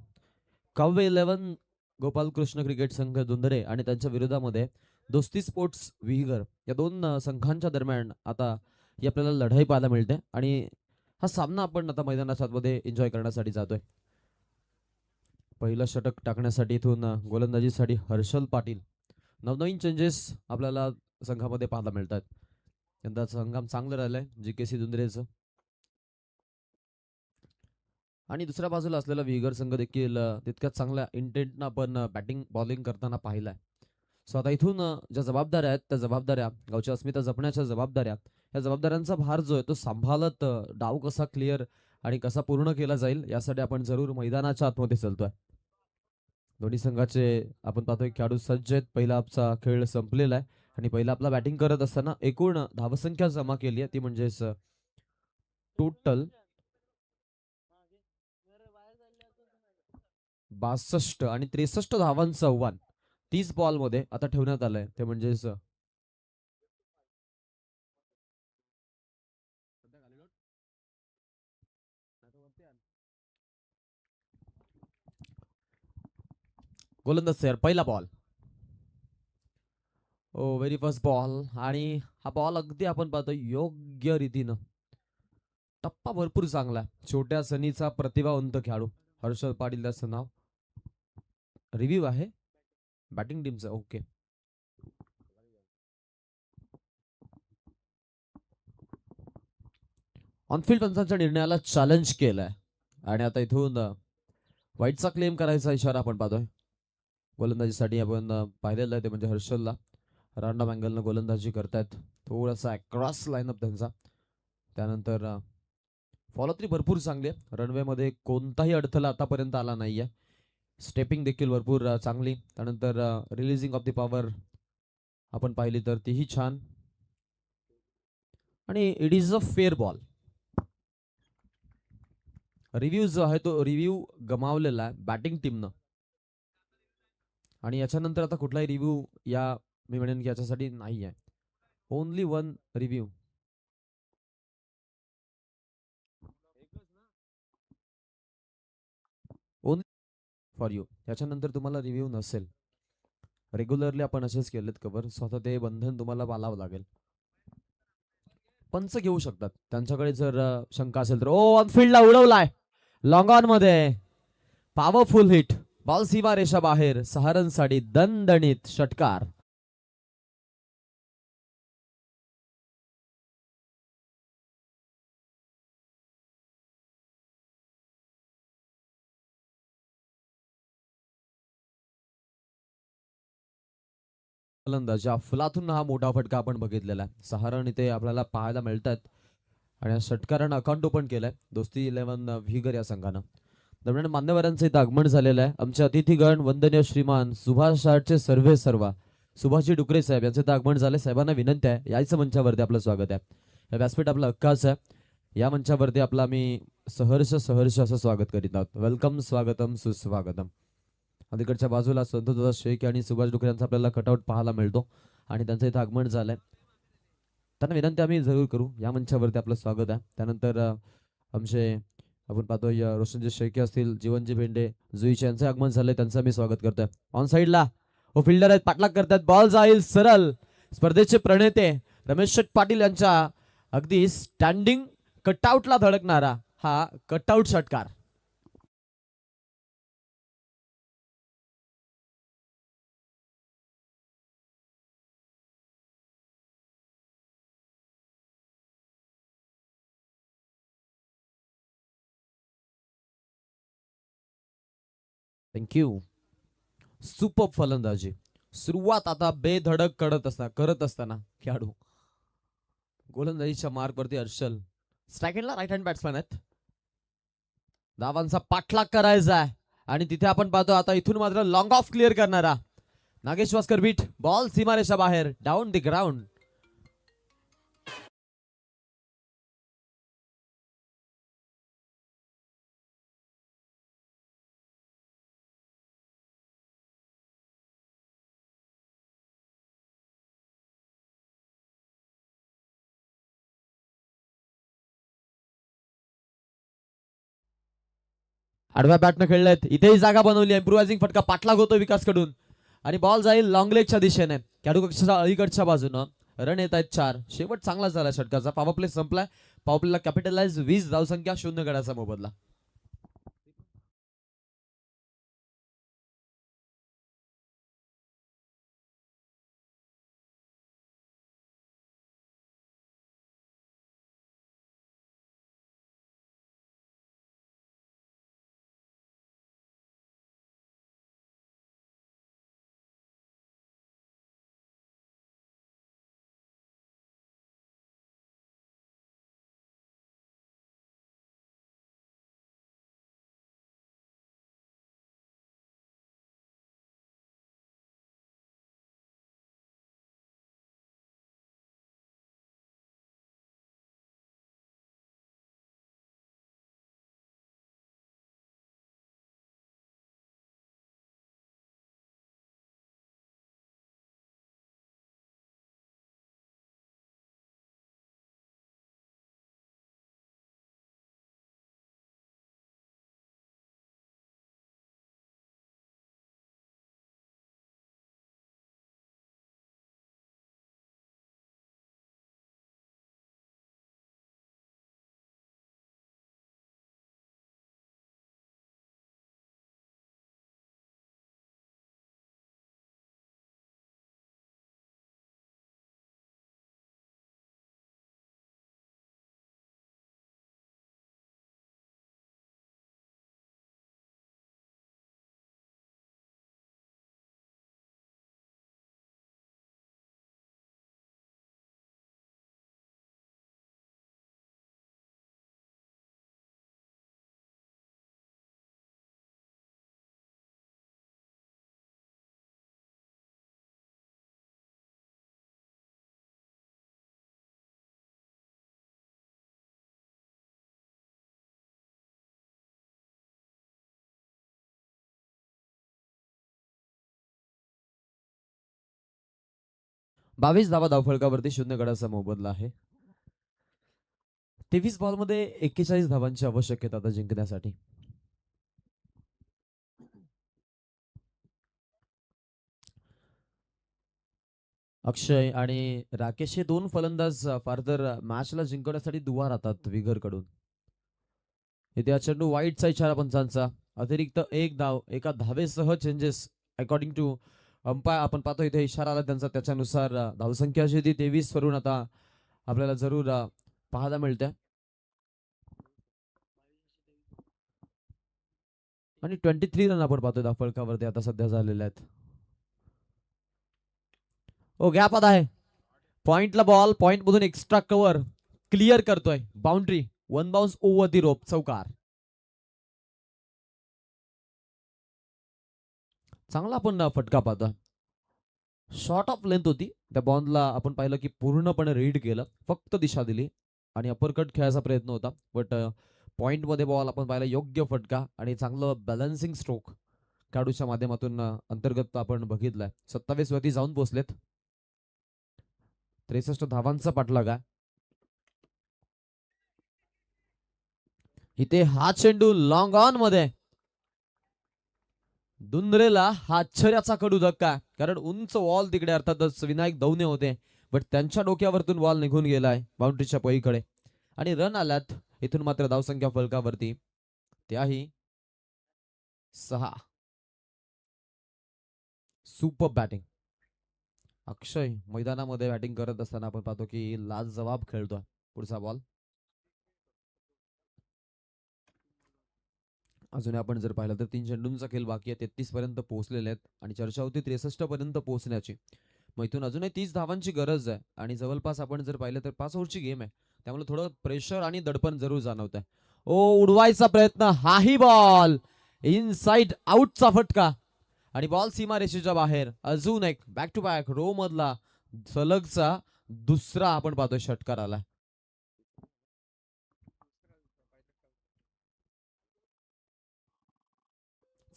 काव्य 11 गोपालकृष्ण क्रिकेट संघ दुंदरे आणि त्यांच्या विरोधामध्ये दोस्ती स्पोर्ट्स विहिगर या दोन संघांच्या दरम्यान आता ही आपल्याला लढाई पाहायला मिळते आणि हा सामना आपण आता मैदानाच्या आतमध्ये एन्जॉय करण्यासाठी जातोय. पहिलं षटक टाकण्यासाठी इथून गोलंदाजीसाठी हर्षल पाटील. नवनवीन चेंजेस आपल्याला संघामध्ये पाहायला मिळतात. यंदाचं हंगाम चांगलं राहिलंय GKC दुंदरेचं. आणि दुसऱ्या बाजूला असलेला विगर संघ देखील तितक्याच चांगल्या इंटेंटनं आपण बॅटिंग बॉलिंग करताना पाहिलाय. सो आता इथून ज्या जबाबदाऱ्या आहेत त्या जबाबदाऱ्या, गावची अस्मिता जपण्याच्या जबाबदाऱ्या, या जबाबदाऱ्यांचा भार जो आहे तो सांभाळत डाव कसा क्लिअर आणि कसा पूर्ण केला जाईल यासाठी आपण जरूर मैदानाच्या आतमध्ये चलतोय. दोन्ही संघाचे आपण पाहतोय खेळाडू सज्ज आहेत. पहिला आपचा खेळ संपलेला आहे आणि पहिला आपला बॅटिंग करत असताना एकूण धावसंख्या जमा केली आहे ती म्हणजेच टोटल 62 आणि 63 धावांचं आव्हान 30 बॉल मध्ये आता ठेवण्यात आलंय. ते म्हणजेच गोलंदाज सर पहिला बॉल. ओ व्हेरी फर्स्ट बॉल आणि हा बॉल अगदी आपण पाहतो योग्य रीतीनं टप्पा भरपूर चांगला. छोट्या सनीचा प्रतिभावंत खेळाडू हर्षल पाटील त्याचं नाव. रिव्ह्यू आहे बॅटिंग टीमचा. ओके. ऑनफिल्ड पंचांच्या निर्णयाला चॅलेंज केलंय आणि आता इथून वाईटचा क्लेम करायचा इशारा आपण पाहतोय. गोलंदाजीसाठी आपण पाहिलेलं आहे ते म्हणजे हर्षलला रॅन्डम अँगलनं गोलंदाजी करतायत. थोडासा क्रॉस लाईनअप त्यांचा. त्यानंतर फॉलो थ्री भरपूर चांगली आहे. रनवेमध्ये कोणताही अडथळा आतापर्यंत आला नाहीये. स्टेपिंग देखील भरपूर चांगली. त्यानंतर रिलीजिंग ऑफ द पॉवर आपण पाहिली तर तीही छान आणि it is a fair ball. Review जो आहे तो रिव्ह्यू गमावलेला आहे बॅटिंग टीमनं आणि याच्यानंतर आता कुठलाही रिव्ह्यू या मी म्हणेन की याच्यासाठी नाही आहे. Only one review. Only for you. याच्यानंतर तुम्हाला रिव्ह्यू नसेल. रेग्युलरली आपण असेच केलेत कव्हर. स्वतः ते बंधन तुम्हाला पाळावं लागेल. पंच घेऊ शकतात त्यांच्याकडे जर शंका असेल तर. ओ ऑन फील्डला उडवलाय लॉंग ऑन मध्ये. Powerful hit. बॉल सीमा रेषा बाहेर. 6 रनसाठी दणदणीत षटकार. फलंदाज फुलातून हा मोठा फटका आपण बघितलेला आहे. 6 रन इथे आपल्याला पाहायला मिळतात आणि या षटकारानं अकाउंट ओपन केलंय दोस्ती 11 व्हिगर या संघानं. दरम्यान मान्यवरांचं इथं आगमन झालेलं आहे. आमचे अतिथीगण वंदनीय श्रीमान सुभाष शाळचे सर्वे सर्वा सुभाषजी डुकरे साहेब यांचं इथं आगमन झाले. साहेबांना विनंती आहे यायचं मंचावरती आपलं स्वागत आहे. या व्यासपीठ आपला हक्काचं आहे. या मंचावरती आपलं आम्ही सहर्ष सहर्ष असं स्वागत करीत आहोत. वेलकम, स्वागतम, सुस्वागतम. अलीकडच्या बाजूला संतोष शेख आणि सुभाष डुकरे यांचा आपल्याला कटआउट पाहायला मिळतो आणि त्यांचं इथं आगमन झालंय. त्यांना विनंती आम्ही जरूर करू, या मंचावरती आपलं स्वागत आहे. त्यानंतर आमचे आपण पाहतोय रोशनजी शेळके असतील, जीवनजी भेंडे, जुईचे यांचं आगमन झालंय, त्यांचं मी स्वागत करतोय. ऑन साईडला हो फिल्डर आहेत, पाठलाग करतात, बॉल जाईल सरळ. स्पर्धेचे प्रणेते रमेश शेठ पाटील यांच्या अगदी स्टँडिंग कटआउटला धडकणारा हा कटआउट षटकार. थँक्यू. सुपर फलंदाजी. सुरुवात आता बेधडक करत असताना खेळाडू गोलंदाजीच्या मार्कवरती हर्षल स्ट्रायकेंडला राईट हँड बॅट्समॅन आहेत. धावांचा पाठलाग करायचा आहे आणि तिथे आपण पाहतो आता इथून मात्र लॉंग ऑफ क्लिअर करणारा नागेश वास्कर बीट. बॉल सीमारेषा बाहेर, डाऊन द ग्राउंड. आडव्या बॅटनं खेळलेत, इथेही जागा बनवली. इम्प्रुव्हायझिंग फटका पाठलाग होतो विकास कडून आणि बॉल जाईल लॉंग लेगच्या दिशेने. खेळाडू कक्षाच्या अलीकडच्या बाजूनं रन येत आहेत 4. शेवट चांगला झाला षटकाचा. पॉवर प्ले संपलाय. पॉवर प्लेला कॅपिटलाइज 20 धावसंख्या 0 गडाचा मोबदला. बावीस धावा धावफलकावरती 0 गडाचा मोबदला आहे. 23 बॉलमध्ये 41 धावांची आवश्यकता आता जिंकण्यासाठी. अक्षय आणि राकेश हे 2 फलंदाज फार तर मॅचला जिंकण्यासाठी दुवा राहतात विगर कडून. इथे हा चेंडू वाईटचा इशारा पंचांचा. अतिरिक्त 1 धाव एका धावेसह चेंजेस अकॉर्डिंग टू अंपायर. आपण पाहतो इथे इशारा आला त्यांचा, त्याच्यानुसार धावसंख्या जी ती 23 वरून आता आपल्याला जरूर पाहायला मिळते. आणि 23 रन आपण पाहतोय धावफलकावरती आता सध्या झालेले आहेत. ओ गॅप आता आहे. पॉइंटला बॉल, पॉइंट मधून एक्स्ट्रा कव्हर क्लिअर करतोय. बाउंड्री, 1 बाउन्स ओव्हर दी रोप, चौकार. चांगला आपण फटका पाहतो. शॉर्ट ऑफ लेंथ होती त्या बॉलला. आपण पाहिलं की पूर्णपणे रीड केलं, फक्त दिशा दिली आणि अपर कट खेळायचा प्रयत्न होता. बट पॉइंट मध्ये बॉल आपण पाहिला, योग्य फटका आणि चांगलं बॅलन्सिंग स्ट्रोक खेळाडूच्या माध्यमातून अंतर्गत आपण बघितलंय. 27 वरती जाऊन पोहोचलेत. 63 धावांचा पाठलाग आहे. इथे हा चेंडू लॉंग ऑन मध्ये. दुंद्रेला हा आश्चर्याचा कडू धक्का, कारण उंच वॉल तिकडे अर्थातच विनायक दौने होते, बट त्यांच्या डोक्यावरतून बॉल निघून गेलाय बाउंड्रीच्या पलीकडे आणि रन आल्यात. इथून मात्र धावसंख्या फलकावरती त्याही 6. Super batting. अक्षय मैदानामध्ये बॅटिंग करत असताना आपण पाहतो की लाजवाब खेळतोय. पुढचा बॉल. अजून आपण जर पाहिलं तर 3 चेंडूंचा खेळ बाकी आहे. 33 पर्यंत पोहोचलेले आहेत आणि चर्चा होती 63 पर्यंत पोहोचण्याची. मग इथून अजूनही 30 धावांची गरज आहे आणि जवळपास आपण जर पाहिलं तर 5 ओव्हरची गेम आहे, त्यामुळे थोडं प्रेशर आणि दडपण जरूर जाणवत आहे. ओ, उडवायचा प्रयत्न, हाही बॉल इनसाइड आउटचा फटका आणि बॉल सीमारेषेच्या बाहेर. अजून एक बॅक टू बॅक रो मधला सलगचा दुसरा आपण पाहतोय षटकार आला.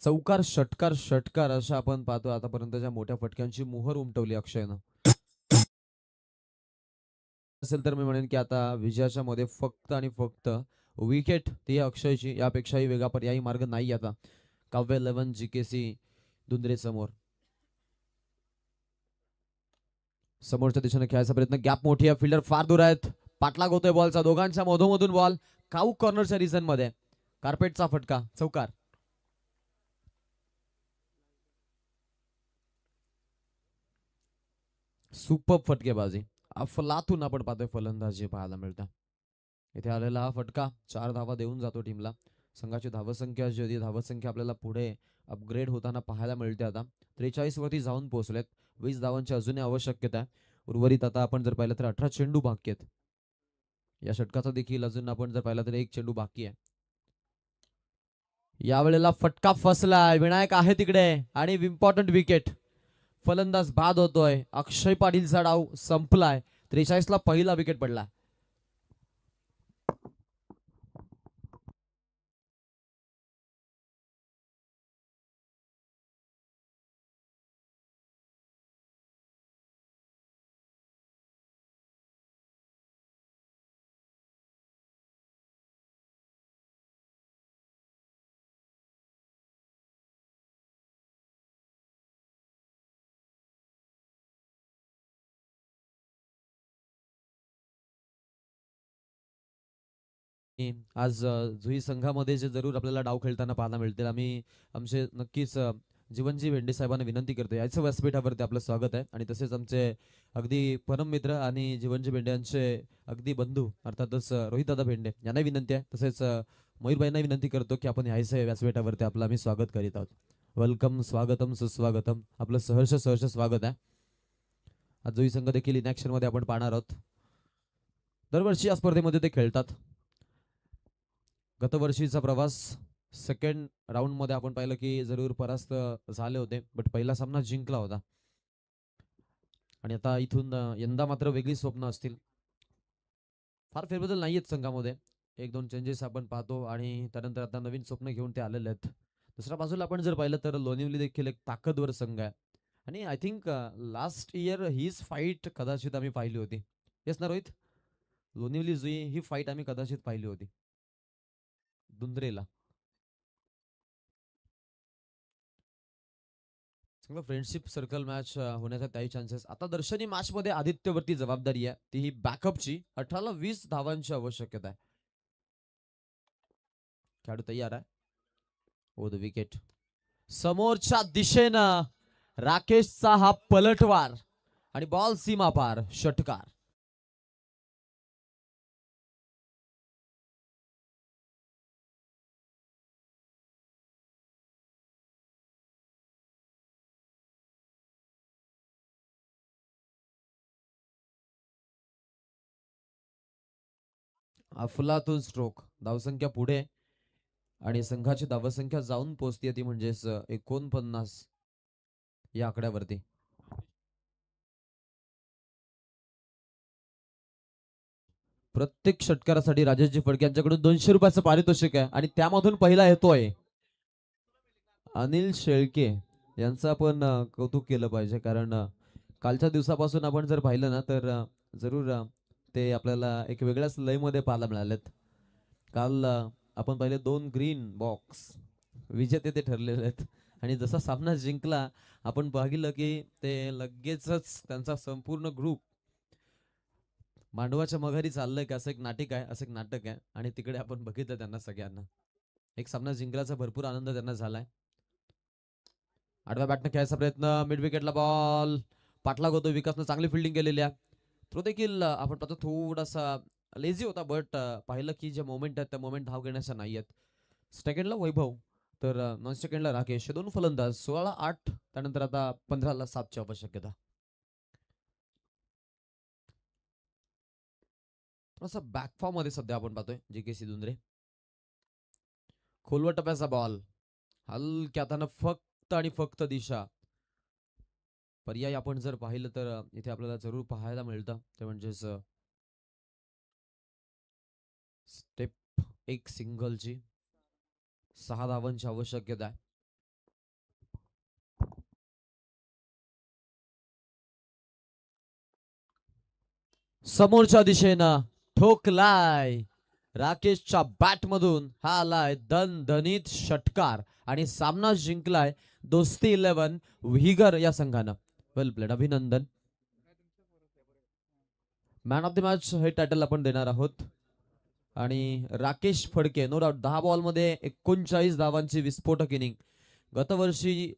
चौकार षटकार षटकार अशा आपण पाहतो आतापर्यंतच्या मोठ्या फटक्यांची मोहर उमटवली अक्षयनं. असेल तर मी म्हणेन की आता विजयाच्या मध्ये फक्त आणि फक्त विकेट ती अक्षयची, यापेक्षाही वेगळा पर्यायी मार्ग नाही आता काव्य 11 GKC दुंद्रे समोर. समोरच्या दिशेने खेळायचा प्रयत्न, गॅप मोठी आहे, फिल्डर फार दूर आहेत, पाठलाग होतोय बॉलचा, दोघांच्या मधोमधून बॉल काऊ कॉर्नरच्या रिझन मध्ये, कार्पेटचा फटका, चौकार. सुपर फटकेबाजी, अफलातून आपण पाहतोय फलंदाजी पाहायला मिळतं. इथे आलेला हा फटका 4 धावा देऊन जातो टीमला. संघाची धावसंख्या जी होती, धावसंख्या आपल्याला पुढे अपग्रेड होताना पाहायला मिळते. आता 43 वरती जाऊन पोहोचलेत. 20 धावांची अजूनही आवश्यकता आहे. उर्वरित आता आपण जर पाहिलं तर 18 चेंडू बाकी आहेत. या षटकाचा देखील अजून आपण जर पाहिलं तर 1 चेंडू बाकी आहे. यावेळेला फटका फसलाय, विनायक आहे तिकडे आणि इम्पॉर्टंट विकेट. फलंदाज बाद होतोय. अक्षय पाटीलचा डाव संपलाय. 43 ला पहिला विकेट पडला. आज जुई संघामध्ये जे जरूर आपल्याला डाव खेळताना पाहायला मिळतील. आम्ही आमचे नक्कीच जीवनजी भेंडे साहेबांना विनंती करतो, याचं व्यासपीठावरती आपलं स्वागत आहे. आणि तसेच आमचे अगदी परम मित्र आणि जीवनजी भेंडे यांचे अगदी बंधू अर्थातच रोहितदादा भेंडे यांना विनंती आहे. तसेच मयूरबाईंना विनंती करतो की आपण यायचं व्यासपीठावरती आपलं आम्ही स्वागत करीत आहोत. वेलकम, स्वागतम, सुस्वागतम, आपलं सहर्ष सहर्ष स्वागत आहे. आज जुई संघ देखील इनॅक्शन मध्ये आपण पाहणार आहोत. दरवर्षी या स्पर्धेमध्ये ते खेळतात. गतवर्षीचा प्रवास सेकंड राऊंड मध्ये आपण पाहिलं की जरूर परास्त झाले होते, बट पहिला सामना जिंकला होता. आणि आता इथून यंदा मात्र वेगळी स्वप्न असतील. फार फेरबदल नाहीयेत संघामध्ये, 1-2 चेंजेस आपण पाहतो आणि त्यानंतर आता नवीन स्वप्न घेऊन ते आलेले आहेत. दुसऱ्या बाजूला आपण जर पाहिलं तर लोणिवली देखील एक ताकदवर संघ आहे आणि आय थिंक लास्ट इयर हीच फाईट कदाचित आम्ही पाहिली होती. येस ना रोहित? लोणिवली जुई ही फाईट आम्ही कदाचित पाहिली होती दुंद्रेला. चांगलं फ्रेंडशिप सर्कल मॅच होण्याचा त्याही चान्सेस. आता दर्शनी मॅच मध्ये आदित्यवरती जबाबदारी आहे, ती ही बॅकअपची. 18 20 धावांची आवश्यकता आहे. खेळाडू तयार आहे. ओ द विकेट. समोरच्या दिशेनं राकेशचा हा पलटवार आणि बॉल सीमा पार, षटकार. अफलातून स्ट्रोक, धावसंख्या पुढे आणि संघाची धावसंख्या जाऊन पोहोचते ती म्हणजेच 49 या आकड्यावरती. प्रत्येक षटकारासाठी राजेशजी फडके यांच्याकडून 200 रुपयाचं पारितोषिक आहे आणि त्यामधून पहिला येतोय अनिल शेळके यांचं आपण कौतुक केलं पाहिजे, कारण कालच्या दिवसापासून आपण जर पाहिलं ना तर जरूर ते आपल्याला एक वेगळ्याच लयमध्ये पाहायला मिळालेत. काल आपण पाहिले 2 ग्रीन बॉक्स विजेते ते ठरलेले आहेत आणि जसा सामना जिंकला आपण पाहिलं की ते लगेचच त्यांचा संपूर्ण ग्रुप मांडवाच्या मघारी चाललंय का, असं एक नाटिक आहे, असं एक नाटक आहे आणि तिकडे आपण बघितलं त्यांना सगळ्यांना. एक सामना जिंकल्याचा भरपूर आनंद त्यांना झालाय. आडव्या बॅटने खेळायचा प्रयत्न, मिड विकेटला बॉल, पाठलाग होतो, विकासनं चांगली फिल्डिंग केलेली आहे. तो देखील आपण पाहतो थोडासा लेझी होता, बट पाहिलं की जे मोमेंट आहेत त्या मोमेंट धाव घेण्याच्या नाही आहेत. सेकंडला वैभव तर नॉन सेकंडला राकेश, हे दोन फलंदाज. 16-8, त्यानंतर आता 15-7 ची आवश्यकता. थोडासा बॅकफॉर्म मध्ये सध्या आपण पाहतोय जे के सिंधुंद्रे. खोलवर टप्प्याचा बॉल, हलक्या हातानं फक्त आणि फक्त दिशा. पर्याय आपण जर पाहिलं तर इथे आपल्याला जरूर पाहायला मिळतं, ते म्हणजेच स्टेप एक सिंगलची 6 धावांची आवश्यकता आहे. समोरच्या दिशेनं ठोकलाय राकेशच्या बॅट मधून, हा आलाय दणदणीत षटकार आणि सामना जिंकलाय दोस्ती 11 व्हिगर या संघानं. वेल प्लेड, अभिनंदन. मॅन ऑफ द मॅच हे टायटल आपण देणार आहोत आणि राकेश फडके नो डाऊट 10 बॉलमध्ये 39 धावांची विस्फोटक इनिंग. गतवर्षी